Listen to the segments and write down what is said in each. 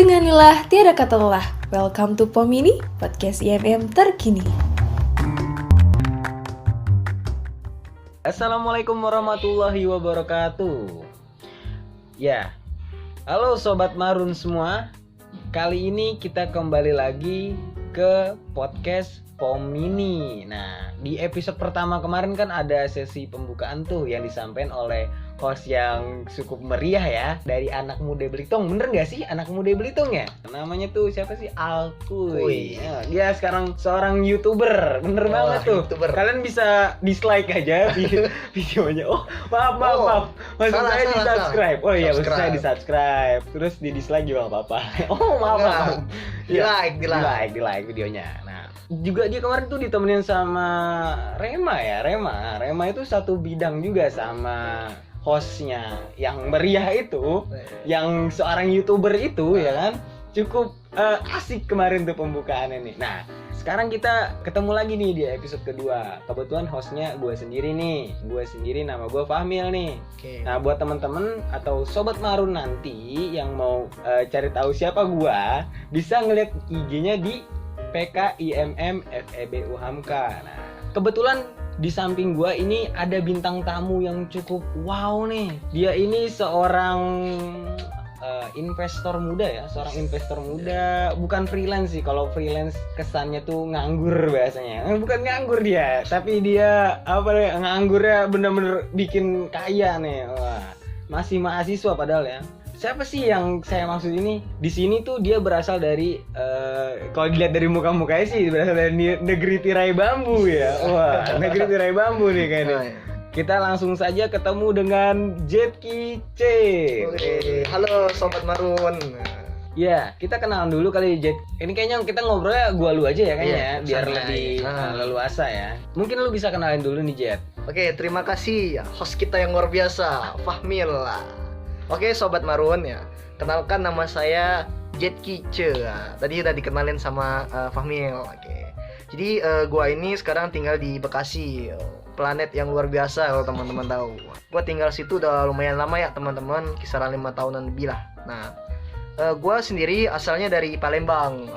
Denganilah tiada kata lelah. Welcome to Pomini, podcast IMM terkini. Assalamualaikum warahmatullahi wabarakatuh. Ya, halo Sobat Marun semua. Kali ini kita kembali lagi ke podcast Pomini. Nah, di episode pertama kemarin kan ada sesi pembukaan tuh yang disampaikan oleh host yang cukup meriah ya, dari anak muda Belitung. Bener gak sih anak muda Belitung ya? Namanya tuh siapa sih? Alkuy. Ya, dia sekarang seorang YouTuber. Bener banget tuh YouTuber. Kalian bisa dislike aja videonya. Oh maaf. Maksud saya di subscribe. Oh iya, maksud saya di subscribe. Terus di dislike juga gak apa-apa. Oh maaf. Di like videonya. Nah, juga dia kemarin tuh ditemenin sama Rema ya. Rema itu satu bidang juga sama hostnya yang meriah itu, yang seorang YouTuber itu ya kan, cukup asik kemarin tuh pembukaannya nih. Nah, sekarang kita ketemu lagi nih di episode kedua. Kebetulan hostnya gue sendiri nih, nama gue Fahmil nih. Okay. Nah, buat temen-temen atau Sobat Marun nanti yang mau cari tahu siapa gue, bisa ngeliat IG-nya di PKIMM FEBU Hamka. Nah, kebetulan di samping gua ini ada bintang tamu yang cukup wow nih. Dia ini seorang investor muda ya, bukan freelance sih. Kalau freelance kesannya tuh nganggur bahasanya. Bukan nganggur dia, tapi dia nganggurnya bener-bener bikin kaya nih. Wah, masih mahasiswa padahal ya. Siapa sih yang saya maksud ini? Di sini tuh dia berasal dari kalau dilihat dari muka-mukanya sih berasal dari negeri tirai bambu ya. Wah, negeri tirai bambu nih kayaknya. Kita langsung saja ketemu dengan Jetki C. Oke. Halo Sobat Marun. Ya, kita kenalan dulu kali Jet. Ini kayaknya kita ngobrolnya gua lu aja ya kayaknya, biar lebih leluasa ya. Mungkin lu bisa kenalin dulu nih Jet. Oke, terima kasih host kita yang luar biasa, Fahmil. Oke Sobat Marun ya, kenalkan nama saya Jetki Ce. Tadi udah dikenalin sama Fahmil. Oke. Jadi gua ini sekarang tinggal di Bekasi, planet yang luar biasa kalau teman-teman tahu. Gua tinggal situ udah lumayan lama ya teman-teman, kisaran 5 tahunan lebih lah. Nah, gua sendiri asalnya dari Palembang.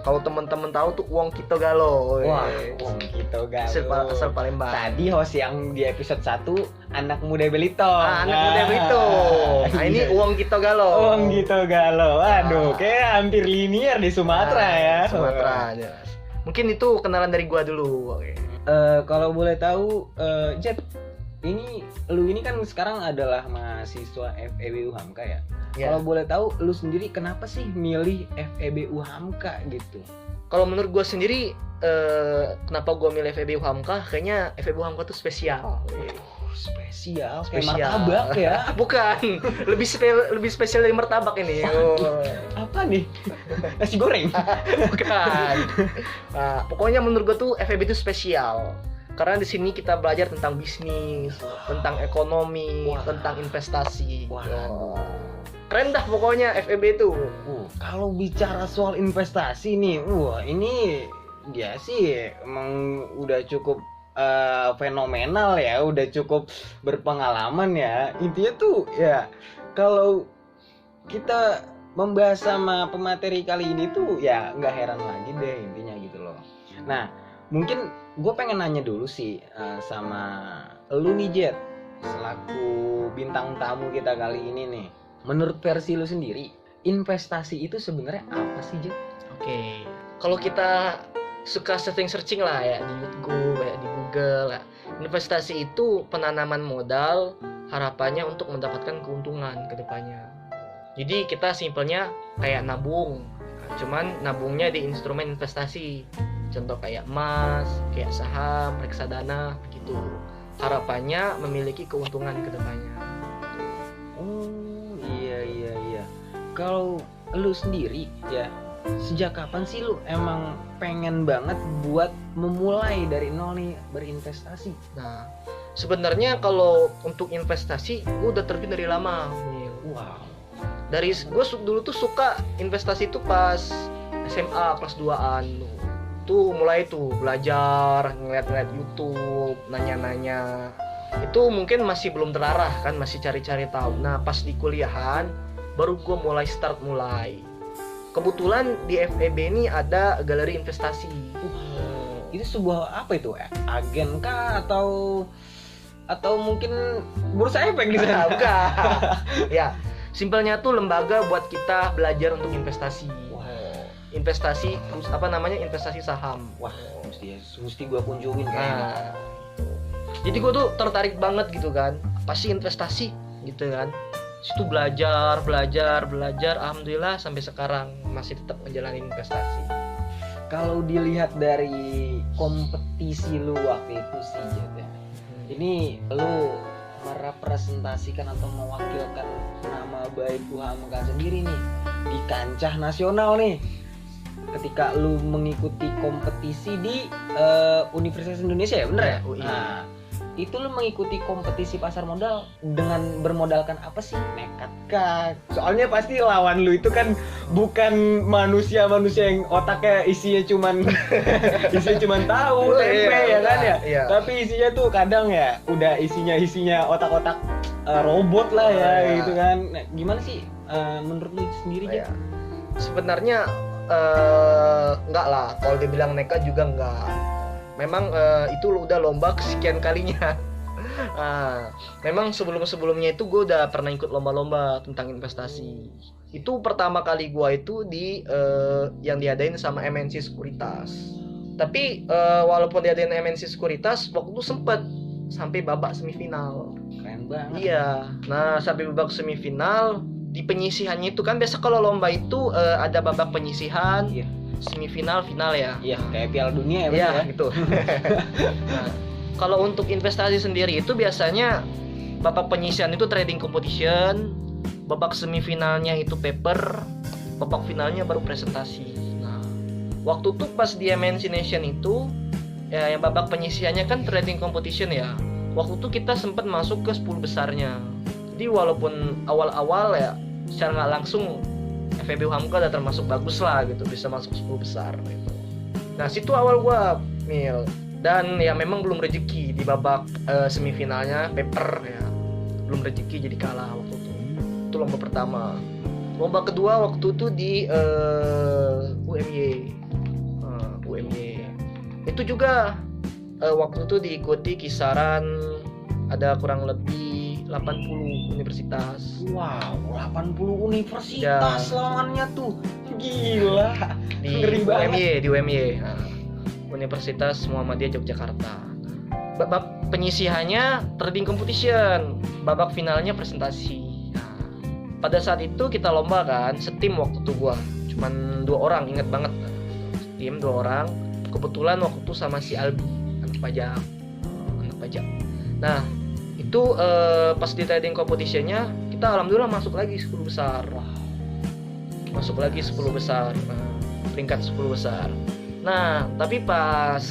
Kalau teman-teman tahu tuh Wong Kito Galo. Wah, Wong Kito Galo. Asal Palembang. Tadi host yang di episode 1 anak muda Belitung. Anak muda Belitung. Nah, ini Wong Kito Galo. Wong Kito Galo. Waduh, kayak hampir linear di Sumatera ya. Sumatera aja. Mungkin itu kenalan dari gua dulu. Oke. Kalau boleh tahu, Jet, lu ini kan sekarang adalah mahasiswa FEBU Hamka ya. Yeah. Kalau boleh tahu, lu sendiri kenapa sih milih FEBU Hamka gitu? Kalau menurut gue sendiri, kenapa gue milih FEBU Hamka? Kayaknya FEBU Hamka tuh spesial. Spesial? Kayak martabak ya? Bukan, lebih spesial dari martabak ini. Apa nih? Nasi goreng? Bukan. Nah, pokoknya menurut gue tuh FEB itu spesial. Karena di sini kita belajar tentang bisnis, tentang ekonomi, tentang investasi. Keren dah pokoknya FEB itu. Kalau bicara soal investasi nih, ini dia sih emang udah cukup fenomenal ya, udah cukup berpengalaman ya. Intinya tuh ya, kalau kita membahas sama pemateri kali ini tuh ya nggak heran lagi deh intinya gitu loh. Nah, mungkin gue pengen nanya dulu sih sama lu nih Jet, selaku bintang tamu kita kali ini nih. Menurut versi lu sendiri, investasi itu sebenarnya apa sih, Jet? Oke. Kalau kita suka searching lah ya di YouTube, ya di Google ya. Investasi itu penanaman modal, harapannya untuk mendapatkan keuntungan ke depannya. Jadi kita simpelnya kayak nabung. Cuman nabungnya di instrumen investasi. Contoh kayak emas, kayak saham, reksadana gitu. Harapannya memiliki keuntungan ke depannya. Iya. Kalau lu sendiri ya, sejak kapan sih lu emang pengen banget buat memulai dari nol nih berinvestasi? Nah, sebenarnya kalau untuk investasi gue udah terjun dari lama. Wow. Dari gue dulu tuh suka investasi tuh pas SMA kelas 2an tuh mulai tuh belajar, ngeliat YouTube, nanya-nanya. Itu mungkin masih belum terarah kan, masih cari-cari tahu. Nah pas di kuliahan baru gue mulai. kebetulan di FEB ini ada galeri investasi. Itu sebuah apa itu? Agen kah atau mungkin bursa efek gitu? Bukan. Ya, simpelnya tuh lembaga buat kita belajar untuk investasi. Investasi investasi saham. Wah, mesti gua kunjungin kayaknya. Jadi gua tuh tertarik banget gitu kan. Pasti investasi gitu kan. Situ belajar. Alhamdulillah sampai sekarang masih tetap menjalani investasi. Kalau dilihat dari kompetisi lu waktu itu sih, Jet, ya. Ini lu merepresentasikan atau mewakilkan nama baik UHAMKA sendiri nih di kancah nasional nih. Ketika lu mengikuti kompetisi di Universitas Indonesia ya, bener ya? UI. Nah, itu lu mengikuti kompetisi pasar modal dengan bermodalkan apa sih? Nekat kah? Soalnya pasti lawan lu itu kan bukan manusia-manusia yang otaknya isinya cuman tahu, tempe ya kan ya? Iya. Tapi isinya tuh kadang ya udah isinya otak-otak robot lah ya gitu kan. Nah, gimana sih menurut lu sendiri Iya. Sebenarnya enggak lah, kalau dibilang nekat juga enggak. Memang itu udah lomba kesekian kalinya. Memang sebelumnya itu gue udah pernah ikut lomba-lomba tentang investasi. Itu pertama kali gue itu di yang diadain sama MNC Sekuritas. Tapi walaupun diadain MNC Sekuritas, waktu itu sempet sampai babak semifinal. Keren banget. Iya. Nah, sampai babak semifinal, di penyisihannya itu kan biasa kalau lomba itu ada babak penyisihan. Iya. Semifinal, final ya. Iya, kayak Piala Dunia ya, Iya, ya. gitu. Nah, kalau untuk investasi sendiri itu biasanya babak penyisihan itu trading competition, babak semifinalnya itu paper, babak finalnya baru presentasi. Nah, waktu itu pas di MNC Nation itu ya, yang babak penyisihannya kan trading competition ya. Waktu itu kita sempat masuk ke 10 besarnya. Jadi walaupun awal-awal ya secara nggak langsung FEB UHAMKA udah termasuk bagus lah gitu, bisa masuk 10 besar gitu. Nah, situ awal gua Mil, dan ya memang belum rezeki di babak semifinalnya paper ya. Belum rezeki jadi kalah waktu itu. Itu lomba pertama. Lomba kedua waktu itu di UMY. Itu juga waktu itu diikuti kisaran ada kurang lebih 80 universitas. Wow, 80 universitas Ya. lawannya tuh. Gila. Di Ngeri banget. UMY. Nah, Universitas Muhammadiyah Yogyakarta. Babak penyisihannya trading competition, babak finalnya presentasi. Nah, pada saat itu kita lomba kan, setim waktu itu gua. Cuman 2 orang, inget banget. Tim 2 orang. Kebetulan waktu itu sama si Albi, anak pajak. Nah, itu pas di trading competitionnya kita alhamdulillah masuk lagi 10 besar. Masuk lagi 10 besar. Nah, peringkat 10 besar. Nah, tapi pas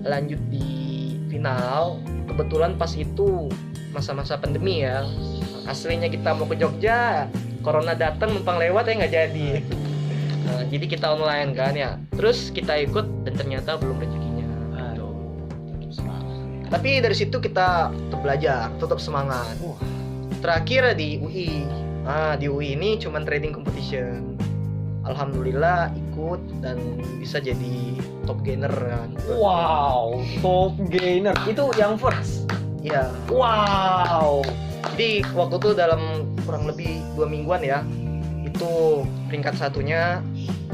lanjut di final, kebetulan pas itu masa-masa pandemi ya. Aslinya kita mau ke Jogja, corona datang numpang lewat ya nggak jadi. Nah, jadi kita online kan ya. Terus kita ikut dan ternyata belum rezekinya. Tapi dari situ kita tetap belajar, tetap semangat. Terakhir di UI. Nah, di UI ini cuman trading competition. Alhamdulillah ikut dan bisa jadi top gainer kan. Wow, top gainer. Itu yang first. Iya. Wow. Jadi waktu itu dalam kurang lebih 2 mingguan ya. Itu peringkat satunya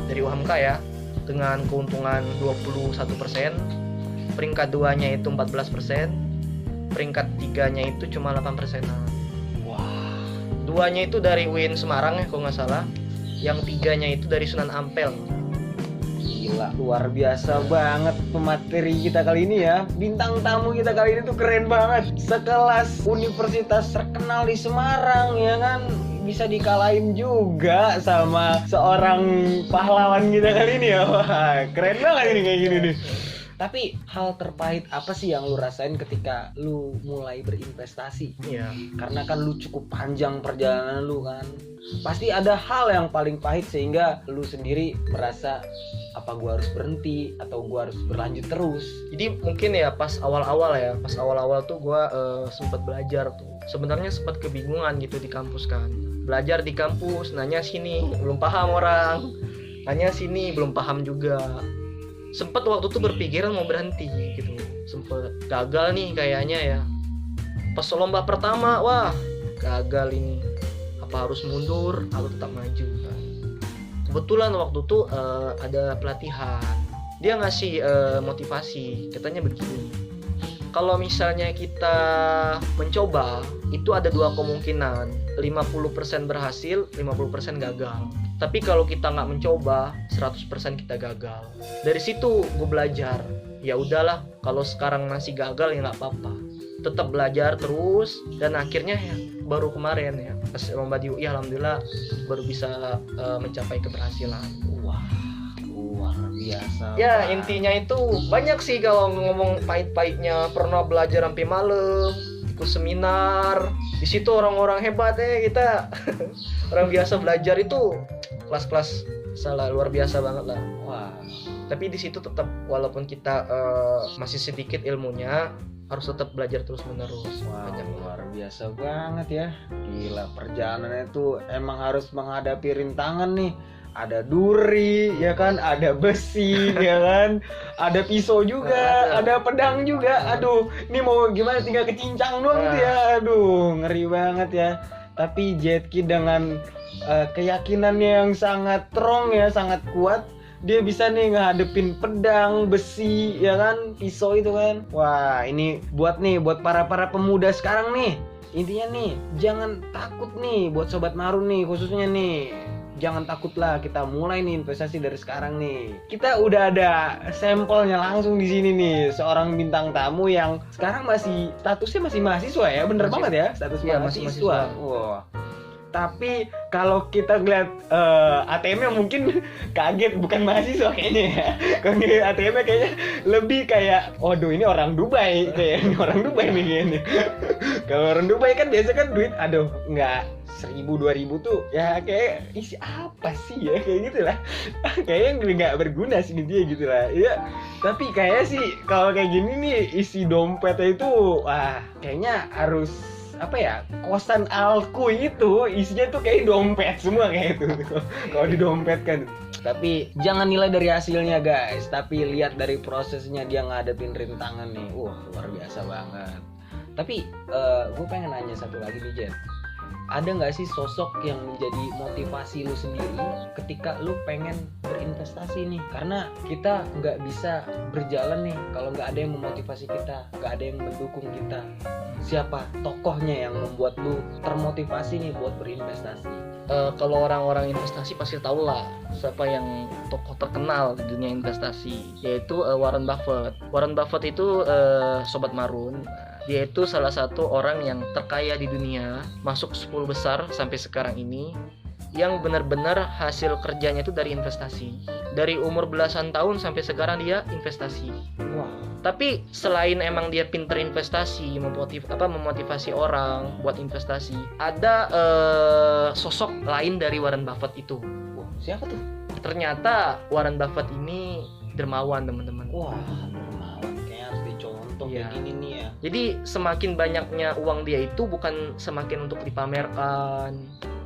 dari UHAMKA ya dengan keuntungan 21%. Peringkat 2-nya itu 14%. Peringkat 3-nya itu cuma 8%-an. Wah. 2-nya itu dari UIN Semarang ya kalau nggak salah. Yang 3-nya itu dari Sunan Ampel. Gila, luar biasa banget pemateri kita kali ini ya. Bintang tamu kita kali ini tuh keren banget. Sekelas universitas terkenal di Semarang ya kan, bisa dikalahin juga sama seorang pahlawan kita kali ini ya. Wah, keren banget ini kayak gini nih. Tapi hal terpahit apa sih yang lu rasain ketika lu mulai berinvestasi? Iya. Karena kan lu cukup panjang perjalanan lu kan. Pasti ada hal yang paling pahit sehingga lu sendiri merasa apa gua harus berhenti atau gua harus berlanjut terus. Jadi mungkin ya pas awal-awal tuh gua sempat belajar tuh. Sebenarnya sempat kebingungan gitu di kampus kan. Belajar di kampus, nanya sini, belum paham orang. hanya sini belum paham juga. Sempet waktu itu berpikiran mau berhenti gitu, sempet gagal nih kayaknya ya. Pas lomba pertama, wah gagal ini, apa harus mundur atau tetap maju kan. Kebetulan waktu itu ada pelatihan, dia ngasih motivasi, katanya begini, kalau misalnya kita mencoba itu ada dua kemungkinan, 50% berhasil, 50% gagal. Tapi kalau kita nggak mencoba, 100% kita gagal. Dari situ gue belajar, ya udahlah, kalau sekarang masih gagal ya nggak apa-apa, tetap belajar terus. Dan akhirnya ya baru kemarin ya pas lomba di UI, alhamdulillah baru bisa mencapai keberhasilan. Wah, luar biasa. Ya Pak. intinya itu banyak sih kalau ngomong pahit-pahitnya. Pernah belajar sampai malam, ikut seminar. Di situ orang-orang hebat ya kita. Orang biasa belajar itu kelas-kelas salah luar biasa banget lah. Wah. Tapi di situ tetap walaupun kita masih sedikit ilmunya, harus tetap belajar terus-menerus. Wow, Banyak. luar biasa banget ya. Gila, perjalanannya itu emang harus menghadapi rintangan nih. Ada duri, ya kan, ada besi, ya kan, ada pisau juga, ada pedang juga. Aduh, ini mau gimana, tinggal kecincang doang gitu ya. Aduh, ngeri banget ya. Tapi Jetki dengan keyakinannya yang sangat strong ya, sangat kuat, dia bisa nih ngadepin pedang, besi, ya kan, pisau itu kan. Wah, ini buat para pemuda sekarang nih. Intinya nih, jangan takut nih buat Sobat Marun nih khususnya nih. Jangan takutlah, kita mulai nih investasi dari sekarang nih. Kita udah ada sampelnya langsung di sini nih, seorang bintang tamu yang sekarang statusnya masih mahasiswa ya, bener banget ya, status Iya, mahasiswa. masih mahasiswa. Wah. Tapi kalau kita ngeliat ATM-nya mungkin kaget, bukan mahasiswa kayaknya ya. Kalau ngeliat ATM-nya kayaknya lebih kayak, waduh ini orang Dubai, kayaknya orang Dubai nih kayaknya. Kalau orang Dubai kan biasa kan duit, aduh nggak 1.000-2.000 tuh ya kayak isi apa sih ya, kayak gitu lah. Kayaknya nggak berguna sih dia gitu lah ya. Tapi kayaknya sih kalau kayak gini nih isi dompetnya itu wah kayaknya harus apa ya, kosan alku itu isinya tuh kayak dompet semua kayak itu kalau di dompet kan. Tapi jangan nilai dari hasilnya guys, tapi lihat dari prosesnya dia ngadepin rintangan nih. Luar biasa banget. Tapi gue pengen nanya satu lagi nih Jet, ada nggak sih sosok yang menjadi motivasi lu sendiri ketika lu pengen berinvestasi nih? Karena kita nggak bisa berjalan nih kalau nggak ada yang memotivasi kita, nggak ada yang mendukung kita. Siapa tokohnya yang membuat lu termotivasi nih buat berinvestasi? Kalau orang-orang investasi pasti tahu lah siapa yang tokoh terkenal di dunia investasi, yaitu Warren Buffett. Warren Buffett itu Sobat Marun, dia itu salah satu orang yang terkaya di dunia, masuk 10 besar sampai sekarang ini, yang benar-benar hasil kerjanya itu dari investasi. Dari umur belasan tahun sampai sekarang dia investasi. Wah. Tapi selain emang dia pinter investasi, memotivasi orang buat investasi, ada sosok lain dari Warren Buffett itu. Wah, siapa tuh? Ternyata Warren Buffett ini dermawan, teman-teman. Wah, dermawan, kayaknya harus dicontoh Iya. kayak gini nih ya. Jadi semakin banyaknya uang dia itu bukan semakin untuk dipamerkan,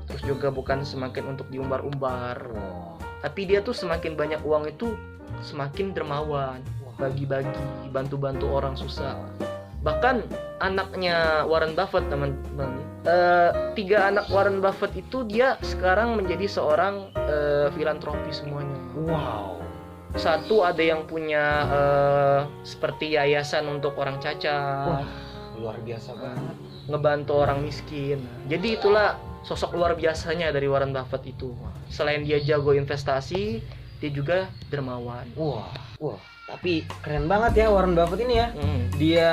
terus juga bukan semakin untuk diumbar-umbar. Wah. Tapi dia tuh semakin banyak uang itu semakin dermawan, bagi-bagi, bantu-bantu orang susah. Bahkan anaknya Warren Buffett, teman-teman, 3 anak Warren Buffett itu dia sekarang menjadi seorang filantropi semuanya. Wow. Satu ada yang punya seperti yayasan untuk orang cacat. Wah, luar biasa banget. Ngebantu orang miskin. Jadi itulah sosok luar biasanya dari Warren Buffett itu. Selain dia jago investasi, dia juga dermawan. Wah. Tapi keren banget ya Warren Buffett ini ya. Dia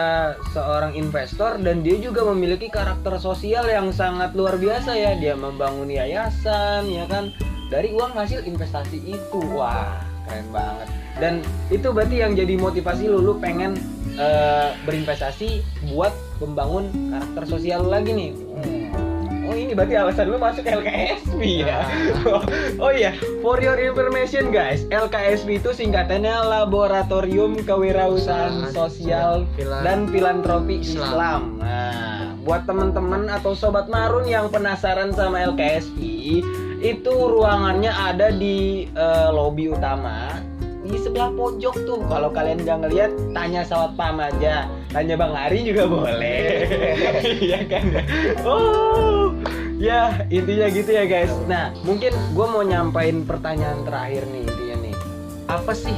seorang investor dan dia juga memiliki karakter sosial yang sangat luar biasa ya. Dia membangun yayasan, ya kan, dari uang hasil investasi itu. Wah, keren banget. Dan itu berarti yang jadi motivasi lu pengen berinvestasi buat membangun karakter sosial lu lagi nih. Oh ini berarti alasan lu masuk LKSB ya. Oh iya, for your information guys, LKSB itu singkatannya Laboratorium Kewirausahaan Sosial dan Filantropi Islam. Nah, buat teman-teman atau Sobat Marun yang penasaran sama LKSB, Itu ruangannya ada di lobi utama di sebelah pojok tuh. Kalau kalian nggak ngeliat, tanya Sawat Pam aja, tanya Bang Ari juga boleh. Iya kan? Oh, ya intinya gitu ya guys. Nah, mungkin gue mau nyampain pertanyaan terakhir nih, intinya nih. Apa sih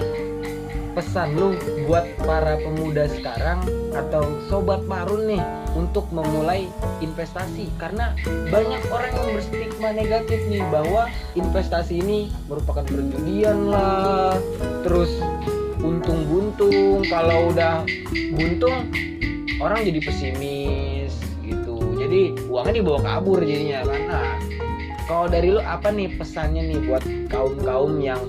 pesan lu buat para pemuda sekarang atau Sobat Marun nih untuk memulai investasi? Karena banyak orang yang berstigma negatif nih bahwa investasi ini merupakan perjudian lah, terus untung buntung, kalau udah buntung orang jadi pesimis gitu, jadi uangnya dibawa kabur jadinya kan. Nah, kalau dari lu apa nih pesannya nih buat kaum yang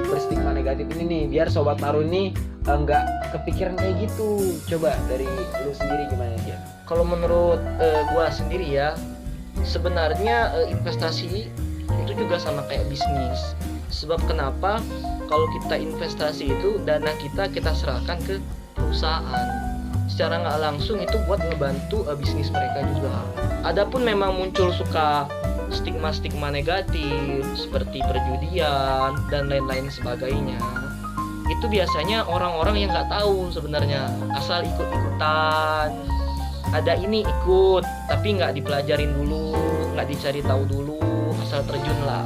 berstigma negatif ini nih, biar Sobat Marun ini nggak kepikiran kayak gitu? Coba dari lu sendiri gimana dia? Kalau menurut gua sendiri ya, sebenarnya investasi itu juga sama kayak bisnis. Sebab kenapa? Kalau kita investasi itu dana kita serahkan ke perusahaan. Secara nggak langsung itu buat ngebantu bisnis mereka juga. Adapun memang muncul suka stigma-stigma negatif seperti perjudian dan lain-lain sebagainya, itu biasanya orang-orang yang nggak tahu sebenarnya, asal ikut-ikutan. Ada ini ikut tapi nggak dipelajarin dulu, nggak dicari tahu dulu, asal terjun lah.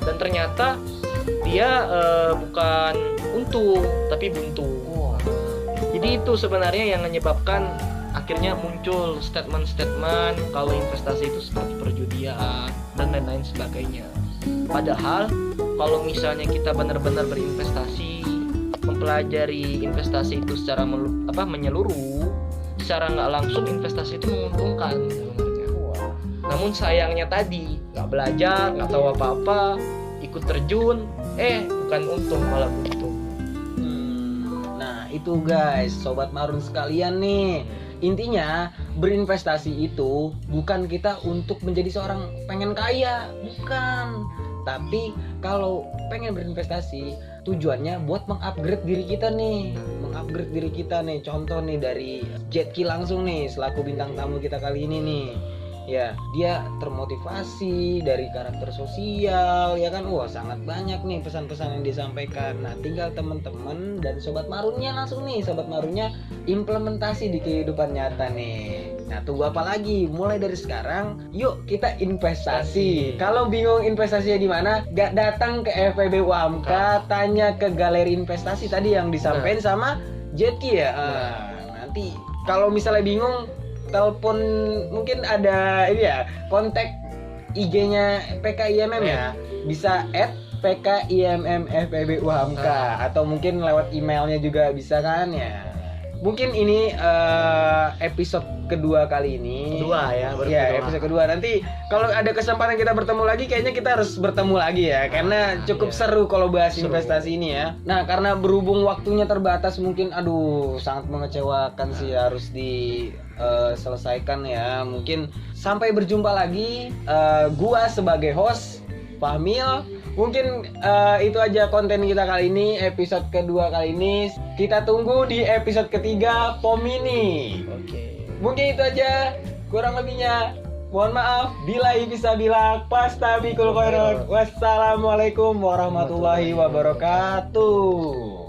Dan ternyata dia bukan untung tapi buntu. Jadi itu sebenarnya yang menyebabkan akhirnya muncul statement-statement kalau investasi itu seperti perjudian dan lain-lain sebagainya. Padahal kalau misalnya kita benar-benar berinvestasi, mempelajari investasi itu secara menyeluruh, secara nggak langsung investasi itu menguntungkan sebenarnya. Namun sayangnya tadi nggak belajar, nggak tahu apa-apa, ikut terjun, bukan untung malah buntung. Nah itu guys, Sobat Marun sekalian nih. Intinya berinvestasi itu bukan kita untuk menjadi seorang pengen kaya, bukan. Tapi kalau pengen berinvestasi tujuannya buat mengupgrade diri kita nih. Contoh nih dari Jetki langsung nih selaku bintang tamu kita kali ini nih. Ya, dia termotivasi dari karakter sosial, ya kan? Wah, sangat banyak nih pesan-pesan yang disampaikan. Nah, tinggal teman-teman dan Sobat Marunnya langsung nih, Sobat Marunnya implementasi di kehidupan nyata nih. Nah, tunggu apa lagi? Mulai dari sekarang, yuk kita investasi. Kalau bingung investasinya di mana, gak datang ke FEB UAMKA, tanya ke galeri investasi tadi yang disampaikan sama Jetki ya. Nanti kalau misalnya bingung, telepon, mungkin ada ini ya, kontak IG-nya PKIMM ya, bisa @PKIMMFEB UAMKA atau mungkin lewat emailnya juga bisa kan ya. Mungkin ini episode kedua kali ini. Episode kedua. Nanti kalau ada kesempatan kita bertemu lagi, kayaknya kita harus bertemu lagi ya, karena cukup seru kalau bahas investasi ini ya. Nah, karena berhubung waktunya terbatas, mungkin sangat mengecewakan sih, harus diselesaikan ya. Mungkin sampai berjumpa lagi. Gua sebagai host Fahmil. Mungkin itu aja konten kita kali ini, episode kedua kali ini. Kita tunggu di episode ketiga Pomini. Oke. Mungkin itu aja, kurang lebihnya mohon maaf. Billahi fisabilillah, fastabiqul khairat. Wassalamualaikum warahmatullahi wabarakatuh.